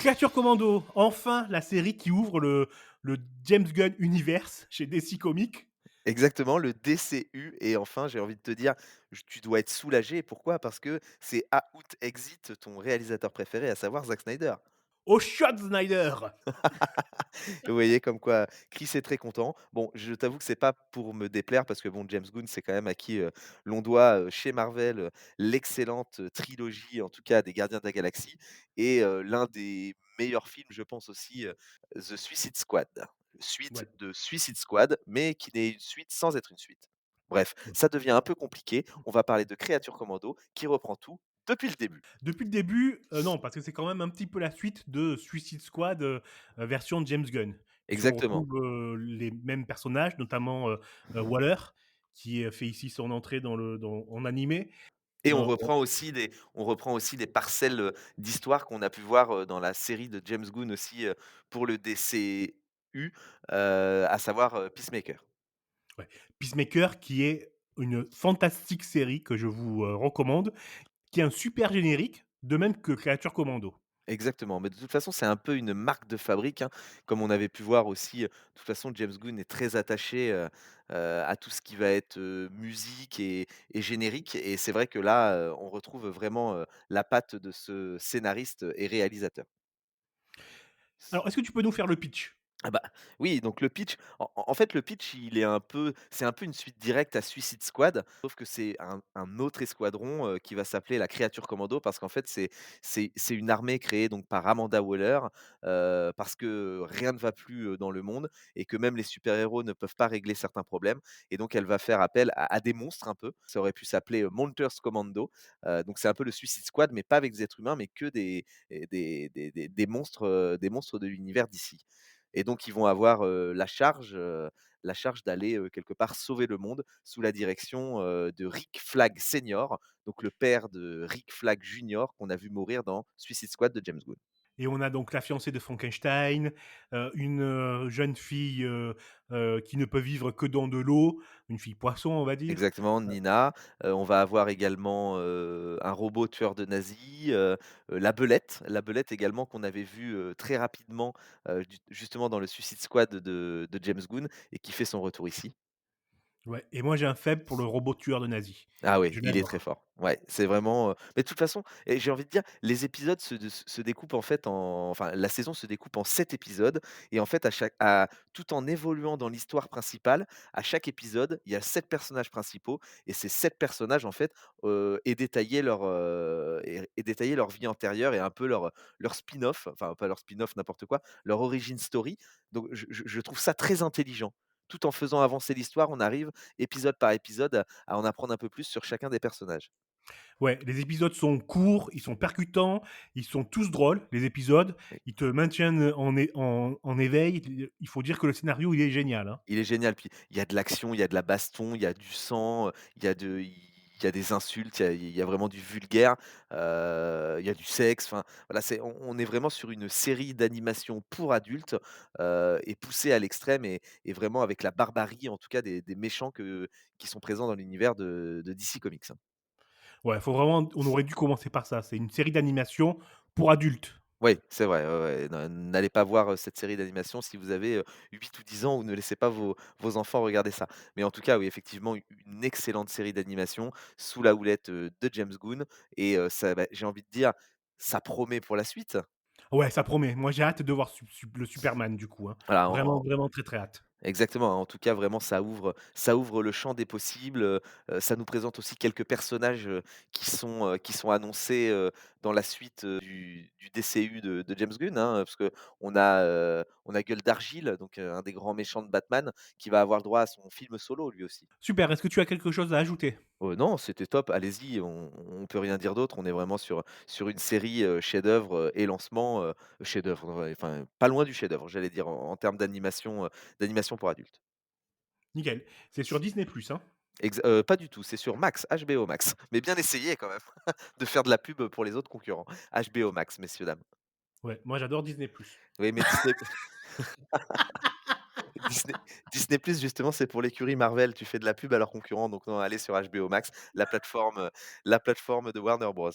Créature Commando, enfin la série qui ouvre le James Gunn Universe chez DC Comics. Exactement, le DCU et enfin, j'ai envie de te dire, j tu dois être soulagé. Pourquoi? Parce que c'est out exit ton réalisateur préféré, à savoir Zack Snyder. Au shot Snyder! Vous voyez comme quoi Chris est très content. Bon, je t'avoue que c'est pas pour me déplaire parce que bon, James Gunn, c'est quand même à qui, l'on doit, chez Marvel, l'excellente, trilogie, en tout cas des Gardiens de la Galaxie et l'un des meilleurs films, je pense aussi, The Suicide Squad. Suite Ouais. de Suicide Squad, mais qui n'est une suite sans être une suite. Bref, ça devient un peu compliqué. On va parler de Créature Commando qui reprend tout depuis le début. Depuis le début, non, parce que c'est quand même un petit peu la suite de Suicide Squad, version James Gunn. Puisqu'on Exactement. retrouve, les mêmes personnages, notamment, Waller, qui, fait ici son entrée en animé. Et Heu, on reprend aussi des parcelles, d'histoire qu'on a pu voir, dans la série de James Gunn aussi, pour le DCU, à savoir, Peacemaker. ouais, Peacemaker qui est une fantastique série que je vous, recommande, qui a un super générique, de même que Créature Commando. Exactement, mais de toute façon, c'est un peu une marque de fabrique, hein, comme on avait pu voir aussi, de toute façon, James Gunn est très attaché, à tout ce qui va être, musique et générique et c'est vrai que là, on retrouve vraiment, la patte de ce scénariste et réalisateur. Alors, est-ce que tu peux nous faire le pitch? Ah bah, oui, donc le pitch, en fait, le pitch, il est un peu c'est un peu une suite directe à Suicide Squad, sauf que c'est un autre escadron, qui va s'appeler la Créature Commando parce qu'en fait, c'est une armée créée donc par Amanda Waller, parce que rien ne va plus, dans le monde et que même les super-héros ne peuvent pas régler certains problèmes et donc elle va faire appel à des monstres un peu. Ça aurait pu s'appeler, Monsters Commando, donc c'est un peu le Suicide Squad, mais pas avec des êtres humains, mais que des monstres de l'univers d'ici. Et donc ils vont avoir, la charge d'aller, quelque part sauver le monde sous la direction, de Rick Flag Senior, donc le père de Rick Flag Junior qu'on a vu mourir dans Suicide Squad de James Gunn. Et on a donc la fiancée de Frankenstein, une, jeune fille, qui ne peut vivre que dans de l'eau, une fille poisson, on va dire. Exactement, Nina, on va avoir également, un robot tueur de nazis, la Belette également qu'on avait vu, très rapidement, justement dans le Suicide Squad de James Gunn et qui fait son retour ici. Ouais, et moi j'ai un faible pour le robot tueur de nazis. Ah oui, Je il est très l'adore. fort. Ouais, c'est vraiment, mais de toute façon et j'ai envie de dire, les épisodes se découpent en fait enfin, la saison se découpe en 7 épisodes et en fait, tout en évoluant dans l'histoire principale, à chaque épisode, il y a 7 personnages principaux et ces 7 personnages, en fait, est détaillé leur vie antérieure et un peu leur spin-off, enfin, pas leur spin-off, n'importe quoi, leur origin story. Donc je trouve ça très intelligent. Tout en faisant avancer l'histoire, on arrive, épisode par épisode, à en apprendre un peu plus sur chacun des personnages. Ouais, les épisodes sont courts, ils sont percutants, ils sont tous drôles, les épisodes. Oui, Ils te maintiennent en éveil. Il faut dire que le scénario, il est génial, hein. il est génial. Puis il y a de l'action, il y a de la baston, il y a du sang, il y a des insultes, il y a vraiment du vulgaire, il y a du sexe, enfin voilà, on est vraiment sur une série d'animation pour adultes, et poussée à l'extrême et vraiment avec la barbarie en tout cas des méchants qui sont présents dans l'univers de DC Comics, hein. Ouais, faut vraiment on aurait dû commencer par ça. C'est une série d'animation pour adultes. Oui, c'est vrai, ouais, ouais. N'allez pas voir, cette série d'animation si vous avez, 8 ou 10 ans ou ne laissez pas vos enfants regarder ça. Mais en tout cas, oui, effectivement, une excellente série d'animation sous la houlette, de James Gunn et ça bah, j'ai envie de dire, ça promet pour la suite. Ouais, ça promet. Moi, j'ai hâte de voir le Superman, du coup, hein. Voilà, Vraiment, vraiment très, très hâte. exactement, en tout cas, vraiment, ça ouvre le champ des possibles, ça nous présente aussi quelques personnages, qui sont annoncés, dans la suite, du DCU de James Gunn, hein, parce on a Gueule d'Argile, donc un des grands méchants de Batman, qui va avoir le droit à son film solo, lui aussi. Super, est-ce que tu as quelque chose à ajouter? Non, c'était top, allez-y, on peut rien dire d'autre, on est vraiment sur une série, chef-d'œuvre, et lancement, chef-d'œuvre, ouais, enfin, pas loin du chef-d'œuvre, j'allais dire en termes d'animation pour adultes. Nickel. C'est sur Disney+, hein? Pas du tout, c'est sur Max, HBO Max. Mais bien essayé quand même de faire de la pub pour les autres concurrents. HBO Max, messieurs, dames. Ouais, moi j'adore Disney+. Oui, mais Disney Disney+ justement, c'est pour l'écurie Marvel. Tu fais de la pub à leurs concurrents, donc non, allez sur HBO Max, la plateforme de Warner Bros.